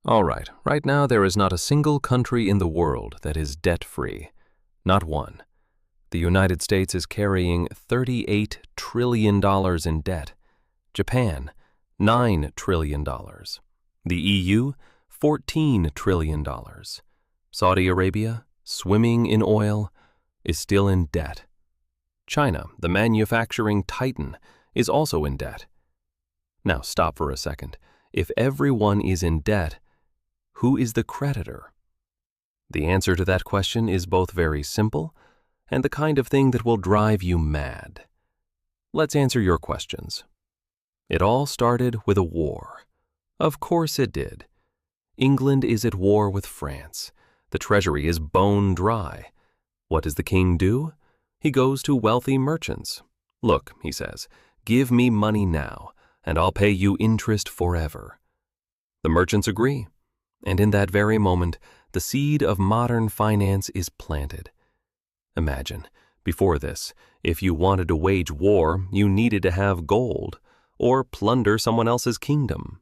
All right now there is not a single country in the world that is debt-free. Not one. The United States is carrying $38 trillion in debt. Japan, $9 trillion. The EU, $14 trillion. Saudi Arabia, swimming in oil, is still in debt. China, the manufacturing titan, is also in debt. Now stop for a second. If everyone is in debt, who is the creditor? The answer to that question is both very simple and the kind of thing that will drive you mad. Let's answer your questions. It all started with a war. Of course it did. England is at war with France. The treasury is bone dry. What does the king do? He goes to wealthy merchants. Look, he says, give me money now, and I'll pay you interest forever. The merchants agree, and in that very moment, the seed of modern finance is planted. Imagine, before this, if you wanted to wage war, you needed to have gold or plunder someone else's kingdom.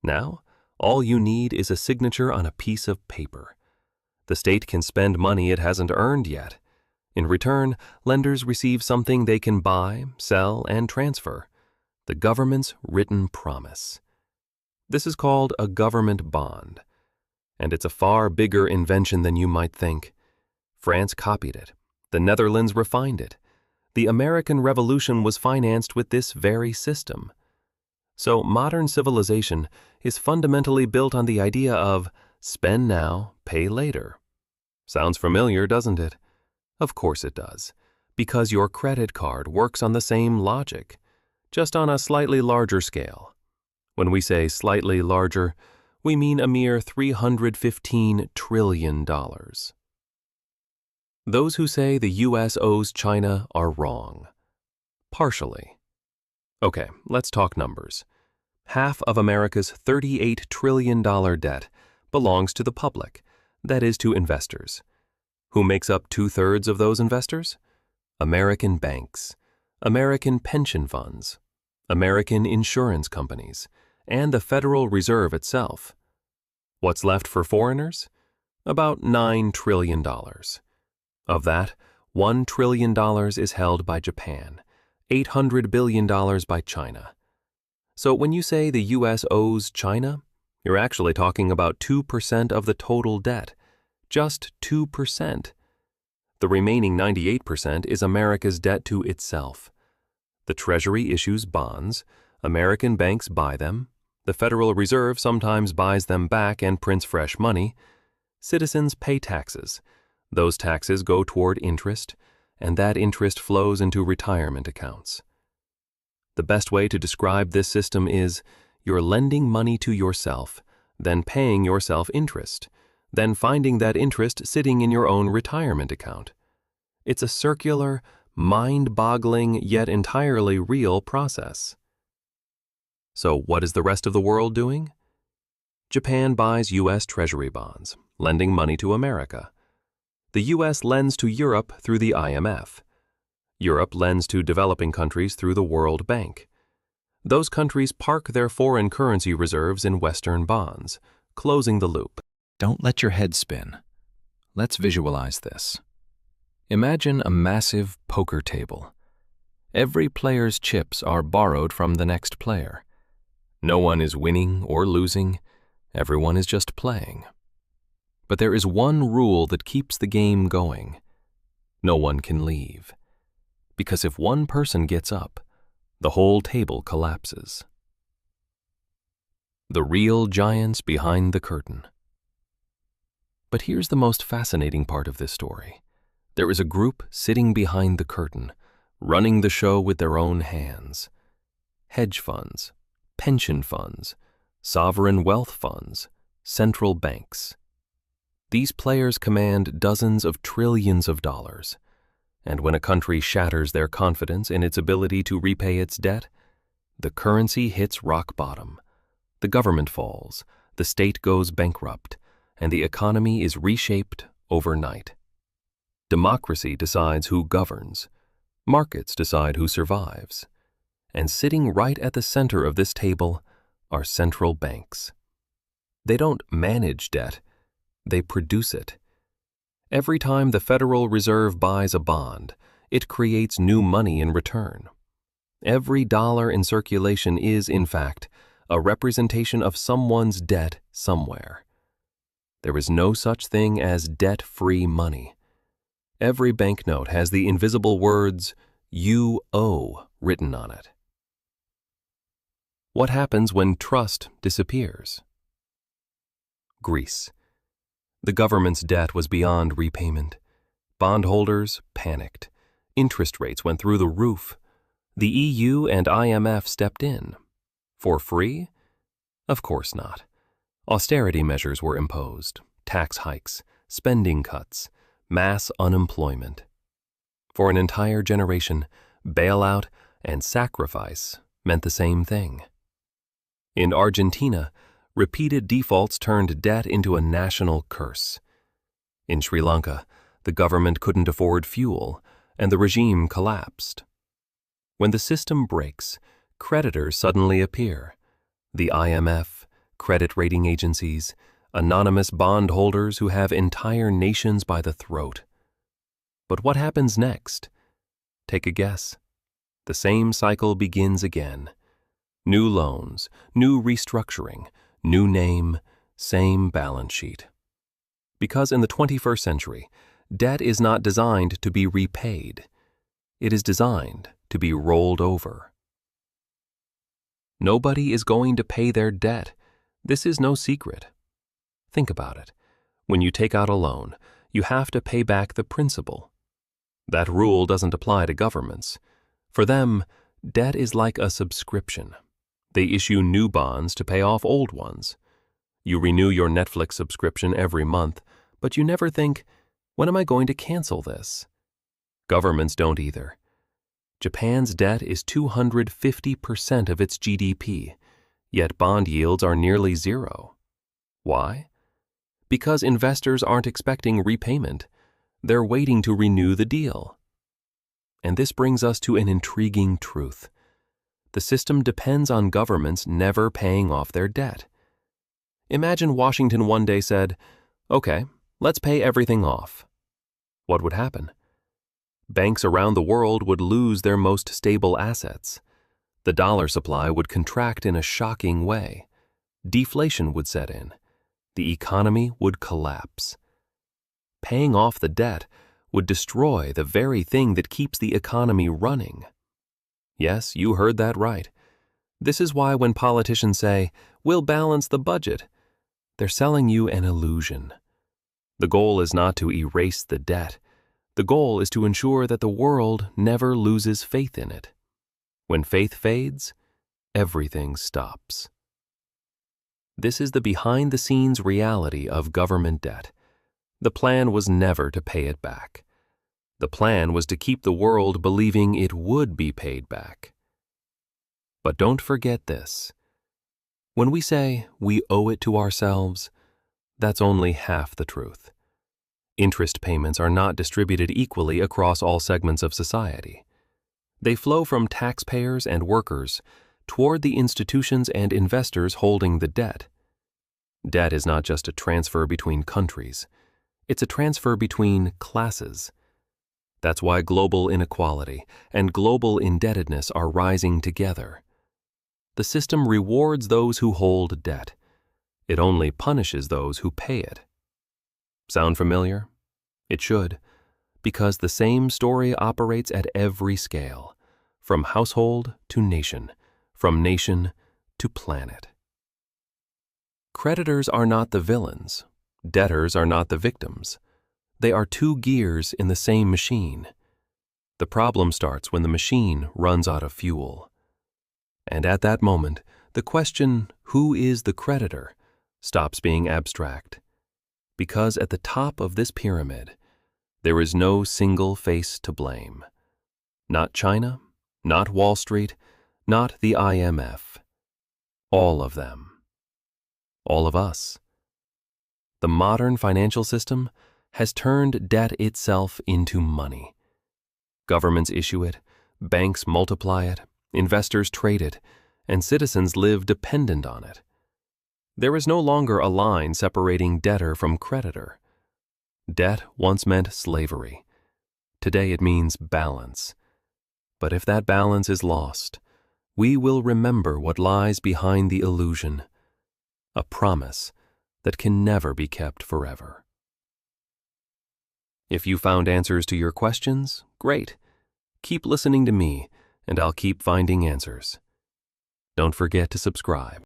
Now, all you need is a signature on a piece of paper. The state can spend money it hasn't earned yet. In return, lenders receive something they can buy, sell, and transfer: the government's written promise. This is called a government bond, and it's a far bigger invention than you might think. France copied it. The Netherlands refined it. The American Revolution was financed with this very system. So modern civilization is fundamentally built on the idea of spend now, pay later. Sounds familiar, doesn't it? Of course it does, because your credit card works on the same logic, just on a slightly larger scale. When we say slightly larger, we mean a mere $315 trillion. Those who say the U.S. owes China are wrong. Partially. Okay, let's talk numbers. Half of America's $38 trillion debt belongs to the public, that is to investors. Who makes up 2/3 of those investors? American banks, American pension funds, American insurance companies, and the Federal Reserve itself. What's left for foreigners? About $9 trillion. Of that, $1 trillion is held by Japan, $800 billion by China. So when you say the U.S. owes China, you're actually talking about 2% of the total debt. Just 2%. The remaining 98% is America's debt to itself. The Treasury issues bonds, American banks buy them, the Federal Reserve sometimes buys them back and prints fresh money, citizens pay taxes. Those taxes go toward interest, and that interest flows into retirement accounts. The best way to describe this system is you're lending money to yourself, then paying yourself interest, then finding that interest sitting in your own retirement account. It's a circular, mind-boggling, yet entirely real process. So what is the rest of the world doing? Japan buys U.S. Treasury bonds, lending money to America. The U.S. lends to Europe through the IMF. Europe lends to developing countries through the World Bank. Those countries park their foreign currency reserves in Western bonds, closing the loop. Don't let your head spin. Let's visualize this. Imagine a massive poker table. Every player's chips are borrowed from the next player. No one is winning or losing. Everyone is just playing. But there is one rule that keeps the game going. No one can leave. Because if one person gets up, the whole table collapses. The real giants behind the curtain. But here's the most fascinating part of this story. There is a group sitting behind the curtain, running the show with their own hands. Hedge funds, pension funds, sovereign wealth funds, central banks. These players command dozens of trillions of dollars. And when a country shatters their confidence in its ability to repay its debt, the currency hits rock bottom. The government falls, the state goes bankrupt, and the economy is reshaped overnight. Democracy decides who governs. Markets decide who survives. And sitting right at the center of this table are central banks. They don't manage debt, they produce it. Every time the Federal Reserve buys a bond, it creates new money in return. Every dollar in circulation is, in fact, a representation of someone's debt somewhere. There is no such thing as debt-free money. Every banknote has the invisible words, "You owe," written on it. What happens when trust disappears? Greece. The government's debt was beyond repayment. Bondholders panicked. Interest rates went through the roof. The EU and IMF stepped in. For free? Of course not. Austerity measures were imposed, tax hikes, spending cuts, mass unemployment. For an entire generation, bailout and sacrifice meant the same thing. In Argentina, repeated defaults turned debt into a national curse. In Sri Lanka, the government couldn't afford fuel, and the regime collapsed. When the system breaks, creditors suddenly appear. The IMF, credit rating agencies, anonymous bondholders who have entire nations by the throat. But what happens next? Take a guess. The same cycle begins again. New loans, new restructuring, new name, same balance sheet. Because in the 21st century, debt is not designed to be repaid. It is designed to be rolled over. Nobody is going to pay their debt. This is no secret. Think about it. When you take out a loan, you have to pay back the principal. That rule doesn't apply to governments. For them, debt is like a subscription. They issue new bonds to pay off old ones. You renew your Netflix subscription every month, but you never think, when am I going to cancel this? Governments don't either. Japan's debt is 250% of its GDP, yet bond yields are nearly zero. Why? Because investors aren't expecting repayment. They're waiting to renew the deal. And this brings us to an intriguing truth. The system depends on governments never paying off their debt. Imagine Washington one day said, "Okay, let's pay everything off." What would happen? Banks around the world would lose their most stable assets. The dollar supply would contract in a shocking way. Deflation would set in. The economy would collapse. Paying off the debt would destroy the very thing that keeps the economy running. Yes, you heard that right. This is why when politicians say, "We'll balance the budget," they're selling you an illusion. The goal is not to erase the debt. The goal is to ensure that the world never loses faith in it. When faith fades, everything stops. This is the behind-the-scenes reality of government debt. The plan was never to pay it back. The plan was to keep the world believing it would be paid back. But don't forget this. When we say we owe it to ourselves, that's only half the truth. Interest payments are not distributed equally across all segments of society. They flow from taxpayers and workers toward the institutions and investors holding the debt. Debt is not just a transfer between countries. It's a transfer between classes. That's why global inequality and global indebtedness are rising together. The system rewards those who hold debt. It only punishes those who pay it. Sound familiar? It should, because the same story operates at every scale, from household to nation, from nation to planet. Creditors are not the villains. Debtors are not the victims. They are two gears in the same machine. The problem starts when the machine runs out of fuel. And at that moment, the question, who is the creditor, stops being abstract. Because at the top of this pyramid, there is no single face to blame. Not China, not Wall Street, not the IMF. All of them. All of us. The modern financial system has turned debt itself into money. Governments issue it, banks multiply it, investors trade it, and citizens live dependent on it. There is no longer a line separating debtor from creditor. Debt once meant slavery. Today it means balance. But if that balance is lost, we will remember what lies behind the illusion, a promise that can never be kept forever. If you found answers to your questions, great. Keep listening to me, and I'll keep finding answers. Don't forget to subscribe.